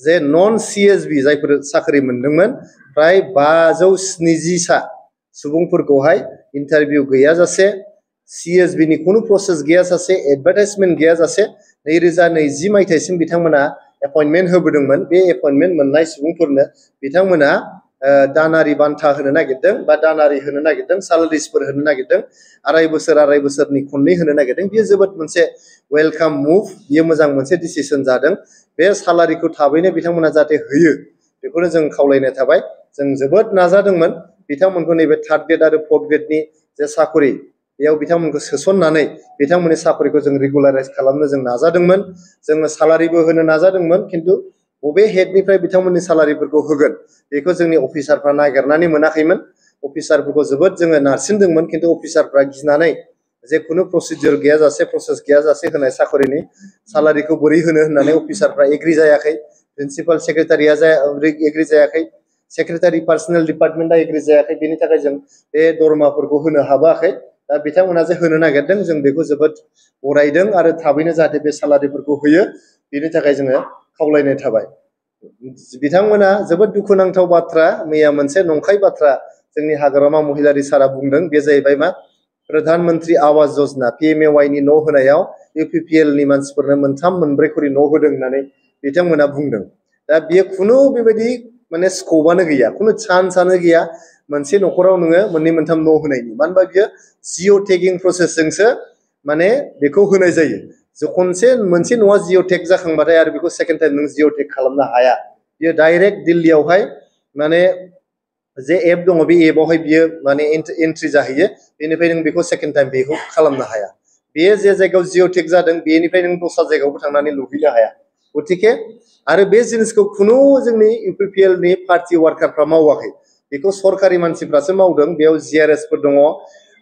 जे नन CSB जायफोर साख्रि मोनदोंमोन फ्राय 570 सा सुबुंफोरखौहाय इन्टारभिउ गैयाजासे CSB नि खुनु प्रसेस गैयाजासे एडभार्टाइजमेन्ट गैयाजासे 2020 मायथाइसिम बिथांमोना एपइन्टमेन्ट होबोदोंमोन। बे एपइन्टमेन्ट मोननाय सुबुंफोरनो बिथांमोना दानारि बान्था होनो नागिरदों बा दानारि होनो नागिरदों, सालारिसफोर होनो नागिरदों, आराय बोसोरनि खननै होनो नागिरदों। बेयो जोबोद मोनसे वेलकाम मुभ, बेयो मोजां मोनसे डिसिसन जादों। बे सालारिखौ थाबैनो बिथांमोना जाहाथे होयो बेखौनो जों खावलायनाय थाबाय। जों जोबोद नाजादोंमोन बिथांमोनखौ नैबे थार्ड ग्रेड आरो फर्थ ग्रेडनि जे साखरि बेयाव बिथांमोनखौ सोसननानै बिथांमोननि साखरिखौ जों रेगुलाराइज खालामनो जों नाजादोंमोन। जोङो सालारिबो होनो नाजादोंमोन, खिन्थु बबे हेडनिफ्राय बिथांमोननि सालारिफोरखौ होगोन बेखौ जोंनि अफिसारफ्रा नागिरनानै मोनाखैमोन। अफिसारफोरखौ जोबोद जोङो नारसिनदोंमोन, खिन्थु अफिसारफ्रा गिनानै जे खुनु प्रसिडियर गैयाजासे प्रसेस गैयाजासे होनाय साखरिनि सालारिखौ बोरै होनो होननानै अफिसारफ्रा एग्रि जायाखै। प्रिन्सिपाल सेक्रेटारिया एग्रि जायाखै, सेक्रेटारि पार्सनेल डिपार्टमेन्टआ एग्रि जायाखै। बेनि थाखाय जों बे दरमाफोरखौ होनो हाबोआखै। दा बिथांमोना जे होनो नागिरदों जों बेखौ जोबोद बरायदों आरो थाबैनो जाहाथे बे सालारिफोरखौ होयो बेनि थाखाय जोङो खावलायनाय थाबाय। बिथांमोना जोबोद दुखुनांथाव बाथ्रा, मैया मोनसे नंखाय बाथ्रा जोंनि हाग्रामा महिलारि सारा बुंदों। बे जाहैबाय मा, प्रधान मन्त्रि आवास योजना PMAY नि न' होनायाव UPPL नि मानसिफोरनो 3-4 खरि न' होदों होननानै बिथांमोना बुंदों। दा बियो खुनु बेबायदि माने स्कपआनो गैया, खुनु चान्सआनो गैया मोनसे न'खराव नोङो 2-3 न' होनायनि। मानो होनबा बियो जिअ टेगिं प्रसेसजोंसो माने बेखौ होनाय जायो। खनसे मोनसे न'आ जिअ टेग जाखांबाथाय आरो बेखौ सेकेन्ड टाइम नों जिअ टेग खालामनो हाया। बियो डाइरेक्ट दिल्लीयावहाय माने जे एप दङ बे एपआवहाय बियो माने एन्ट्रि जाहैयो। बेनिफ्राय नों बेखौ सेकेन्ड टाइम बेखौ खालामनो हाया। बे जे जायगायाव जिअ टेग जादों बेनिफ्राय नों दस्रा जायगायावबो थांनानै लुहैनो हाया। गतिके आरो बे जिनिसखौ खुनु जोंनि UPPL नि पार्टि वार्कारफ्रा मावाखै, बेखौ सरकारि मानसिफ्रासो मावदों। बेयाव GRS फोर दङ,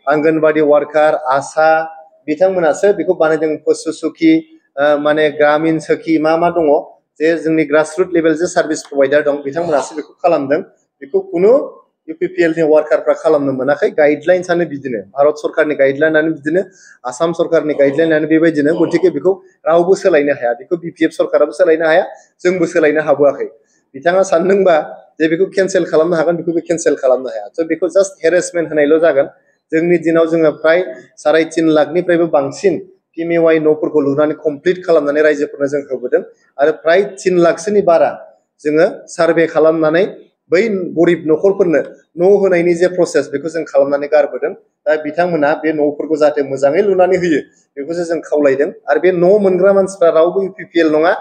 आंगनबादि वार्कार, आशा, बिथांमोनासो बेखौ बानायदों। पशु सखि माने ग्रामिन सखि मा दङ जे जोंनि ग्रासरुट लेभेल जे सार्भिस प्रभाइडार दं बिथांमोनासो बेखौ खालामदों। बेखौ खुनु UPPL नि वार्कारफ्रा खालामनो मोनाखै। गाइडलाइन्सआनो बिदिनो, भारत सरकारनि गाइडलाइनानो बिदिनो, आसाम सरकारनि गाइडलाइनानो बेबायदिनो। गतिके बेखौ रावबो सोलायनो हाया, बेखौ BPF सरकाराबो सोलायनो हाया, जोंबो सोलायनो हाबोआखै। बिथाङा सानदोंबा जे बेखौ केन्सेल खालामनो हागोन, बेखौ केन्सेल खालामनो हाया। स' बेखौ जास्ट हेरेसमेन्ट होनायल' जागोन। जोंनि दिनाव जोङो फ्राय 3.5 लाखनिफ्रायबो बांसिन PMAY न'फोरखौ लुनानै कमप्लिट खालामनानै रायजोफोरनो जों होबोदों आरो फ्राय 3 लाखसोनि बारा जोङो सार्भे खालामनानै बै गरिब न'खरफोरनो न' होनायनि जे प्रसेस बेखौ जों खालामनानै गारबोदों। दा बिथांमोना बे न'फोरखौ जाहाथे मोजाङै लुनानै होयो बेखौसो जों खावलायदों। आरो बे न' मोनग्रा मानसिफ्रा रावबो UPPL नङा,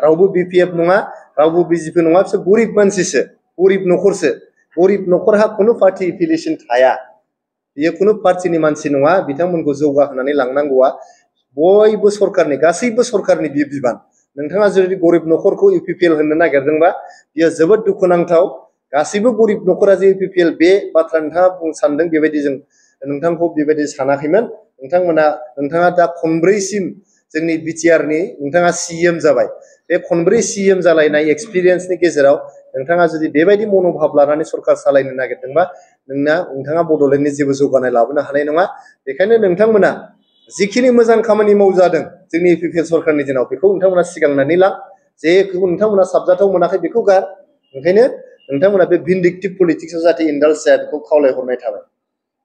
रावबो BPF नङा, रावबो BJP नङा, बिसोर गरिब मानसिसो, गरिब न'खरसो। गरिब न'खरहा खुनु पार्टि एफिलिएसन थाया, बियो खुनु पार्टिनि मानसि नङा। बिथांमोनखौ जौगाहोनानै लांनांगौआ बयबो सरकारनि, गासैबो सरकारनि बियो बिबान। नोंथाङा जुदि गरिब न'खरखौ UPPL होननो नागिरदोंबा बियो जोबोद दुखुनांथाव। गासैबो गरिब न'खरा जे UPPL बे बाथ्रा नोंथाङा बुंनो सानदों बेबायदि जों नोंथांखौ बेबायदि सानाखैमोन। नोंथाङा दा खनब्रैसिम जोंनि BTR नि नोंथाङा CM जाबाय। बे खनब्रै CM जालायनाय एक्सपिरियेन्सनि गेजेराव नोंथाङा जुदि बेबायदि मन'भाब लानानै सरकार सालायनो नागिरदोंबा नोंथाङा बड'लेण्डनि जेबो जौगानाय लाबोनो हानाय नङा। बेखायनो नोंथांमोना जिखिनि मोजां खामानि मावजादों जोंनि UPPL सरकारनि दिनाव बेखौ नोंथांमोना सिगांनानै ला, जेखौ नोंथांमोना साबजाथाव मोनाखै बेखौ गार। ओंखायनो नोंथांमोना बे भिन्डिक्टिभ पलिटिक्सआव जाहाथे इन्डाल्ज जाया बेखौ खावलायहरनाय थाबाय।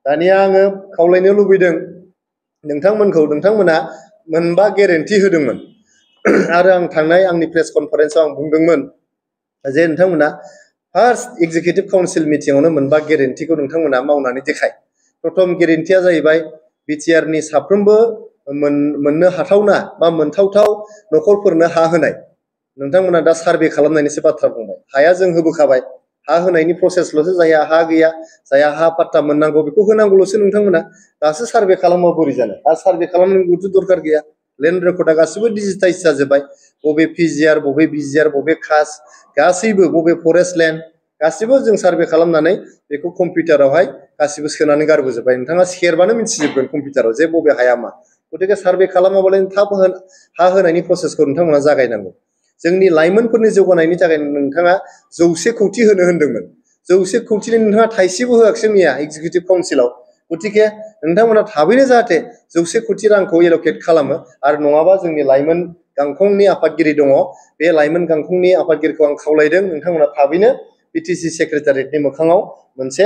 दानिया आङो खावलायनो लुबैदों नोंथांमोना 5 गेरेन्टि होदोंमोन आरो आं थांनाय आंनि प्रेस कनफारेन्सआव आं बुंदोंमोन जे नोंथांमोना फार्स्ट एग्जिकिउटिभ काउन्सिल मिटिंआवनो 5 गेरेन्टिखौ नोंथांमोना मावनानै देखाय। प्रथम गेरेन्टिया जाहैबाय BTR नि साफ्रोमबो मोननो हाथावना बा मोनथावथाव न'खरफोरनो हा होनाय। नोंथांमोना दा सार्भे खालामनायनिसो बाथ्रा बुंबाय, हाया जों होबोखाबाय, हा होनायनि प्रसेसल'सो, जायहा हा गैया, जायहा हा पाट्टा मोननांगौ बेखौ होनांगौल'सो नोंथांमोना। दासो सार्भे खालामबा बोरै जानो? दा सार्भे खालामनांगौथ' दरखार गैया। लेन्ड रेकर्डआ गासिबो डिजिटाइज जाजोब्बाय। बबे PGR, बबे BGR, बबे कास्ट, गासैबो बबे फरेस्ट लेन्ड, गासिबो जों सार्भे खालामनानै बेखौ कम्पिउटारावहाय गासिबो सोनानै गारबोजोब्बाय। नोंथाङा सेरबानो मिथिजोबगोन कम्पिउटाराव जे बबे हाया मा। गतिके सार्भे खालामाबालाय थाब हा होनायनि प्रसेसखौ नोंथांमोना जागायनांगौ। जोंनि लाइमोनफोरनि जौगानायनि थाखाय नोंथाङा 100 कौटि होनो होनदोंमोन। 100 कौटिनि नोंथाङा थाइसेबो होआखिसै मैया एग्जिकिउटिभ काउन्सिलाव। गतिके नोंथांमोना थाबैनो जाहाथे 100 कौटि रांखौ एल'केट खालामो आरो नङाबा जोंनि लाइमोन गांखंनि आफादगिरि दङ बे लाइमोन गांखंनि आफादगिरिखौ आं खावलायदों नोंथांमोना थाबैनो बिटिसि सेक्रेटारियेटनि मोखाङाव मोनसे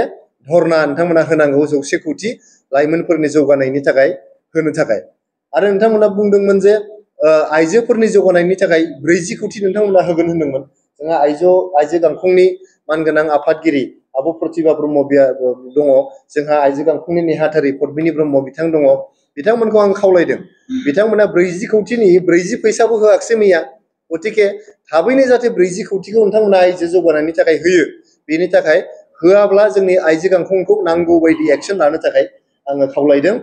धरना नोंथांमोना होनांगौ 100 कौटि लाइमोनफोरनि जौगानायनि थाखाय होनो थाखाय आरो नोंथांमोना बुंदोंमोन जे आइजोफोरनि जौगानायनि थाखाय 40 कौटि नोंथांमोना होगोन होनदोंमोन जोंहा आइजो गांखंनि मानगोनां आफादगिरि आब' प्रतिभा ब्रह्म दङ जोंहा आइजो गांखंनि नेहाथारि पद्मिनी ब्रह्म बिथां दङ बिथांमोनखौ आं खावलायदों बिथांमोना 40 कौटिनि 40 फैसाबो होआखिसै मैया गतिके थाबैनो जाहाथे 40 कौटिखौ नोंथांमोना आइजो जौगानायनि थाखाय होयो बेनि थाखाय होआब्ला जोंनि आइजो गांखंखौ नांगौ बायदि एक्सन लानो थाखाय आङो खावलायदों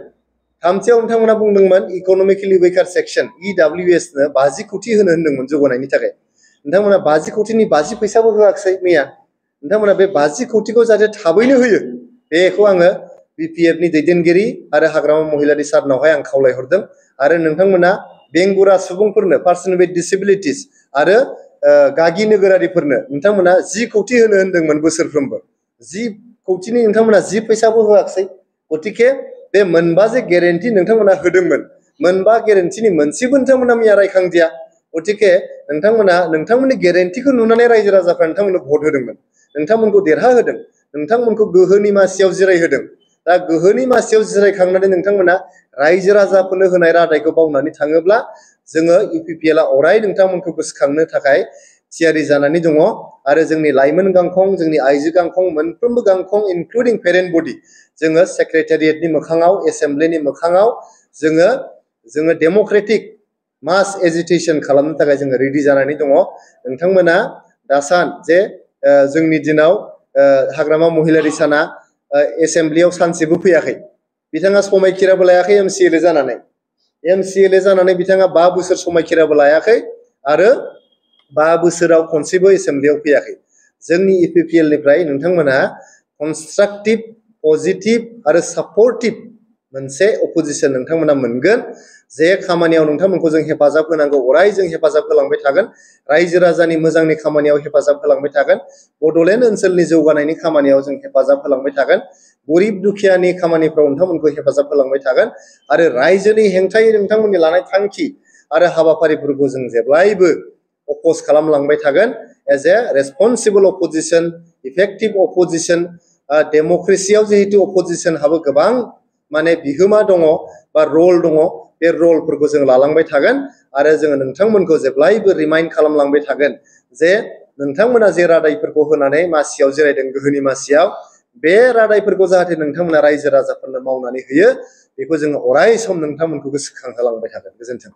थामथियाव नोंथांमोना बुंदोंमोन इकनमिकेलि वेकार सेक्सन EWS नो 50 कौटि होनो होनदोंमोन जौगानायनि थाखाय नोंथांमोना 50 कौटिनि 50 फैसाबो होआखिसै मैया नोंथांमोना बे 50 कौटिखौ जाहाथे थाबैनो होयो बेखौ आङो BPF नि दैदेनगिरि आरो हाग्रामा महिलारि सारनावहाय आं खावलायहरदों आरो नोंथांमोना बेंगुरा सुबुंफोरनो पार्सन विथ डिसेबिलिटिस आरो गागि नोगोरारिफोरनो नोंथांमोना 10 कौटि होनो होनदोंमोन बोसोरफ्रोमबो 10 कौटिनि नोंथांमोना 10 फैसाबो होआखिसै गतिके बे मोनबा जे गेरेन्टि नोंथांमोना होदोंमोन मोनबा गेरेन्टिनि मोनसेबो नोंथांमोना मैया रायखांदिया गतिके नोंथांमोना नोंथांमोननि गेरेन्टिखौ नुनानै रायजो राजाफ्रा नोंथांमोननो भट होदोंमोन नोंथांमोनखौ देरहाहोदों नोंथांमोनखौ गोहोनि मासियाव जिरायहोदों दा गोहोनि मासियाव जिरायखांनानै नोंथांमोना रायजो राजाफोरनो होनाय रादायखौ बावनानै थाङोब्ला जोङो UPPL आ अराय नोंथांमोनखौ गोसोखांनो थाखाय थियारि जानानै दङ आरो जोंनि लाइमोन गांखं जोंनि आइजो गांखं मोनफ्रोमबो गांखं इनक्लुडिं पेरेन्ट बडि जोङो सेक्रेटारियेटनि मोखाङाव एसेम्ब्लिनि मोखाङाव जोङो डेम'क्रेटिक मास एजिटेशन खालामनो थाखाय जोङो रेडि जानानै दङ नोंथांमोना दासान जे जोंनि दिनाव हाग्रामा महिलारि साना एसेम्ब्लियाव सानसेबो फैयाखै बिथाङा समायखिराबो लायाखै MCLA जानानै बिथाङा 5 बोसोर समायखिराबो लायाखै आरो 5 बोसोराव खनसेबो एसेम्ब्लियाव फैयाखै जोंनि UPPL निफ्राय नोंथांमोना कनस्ट्राक्टिभ पजिटिभ आरो सापर्टिभ मोनसे अपोजिशन नोंथांमोना मोनगोन जे खामानियाव नोंथांमोनखौ जों हेफाजाब होनांगौ अराय जों हेफाजाब होलांबाय थागोन रायजो राजानि मोजांनि खामानियाव हेफाजाब होलांबाय थागोन बड'लेण्ड ओनसोलनि जौगानायनि खामानियाव जों हेफाजाब होलांबाय थागोन गरिब दुखियानि खामानिफ्राव नोंथांमोनखौ हेफाजाब होलांबाय थागोन आरो रायजोनि हेंथायै नोंथांमोननि लानाय थांखि आरो हाबाफारिफोरखौ जों जेब्लायबो अपोज खालामलांबाय थागोन as a responsible opposition effective opposition डेम'क्रेसियाव जिहेतु अपोजिशनहाबो गोबां माने बिहोमा दङ बा रल दङ बे रलफोरखौ जों लालांबाय थागोन आरो जोङो नोंथांमोनखौ जेब्लायबो रिमाइन्ड खालामलांबाय थागोन जे नोंथांमोना जे रादायफोरखौ होनानै मासियाव जिरायदों गोहोनि मासियाव बे रादायफोरखौ जाहाथे नोंथांमोना रायजो राजाफोरनो मावनानै होयो बेखौ जोङो अराय सम नोंथांमोनखौ गोसोखांहोलांबाय थागोन गोजोन्थों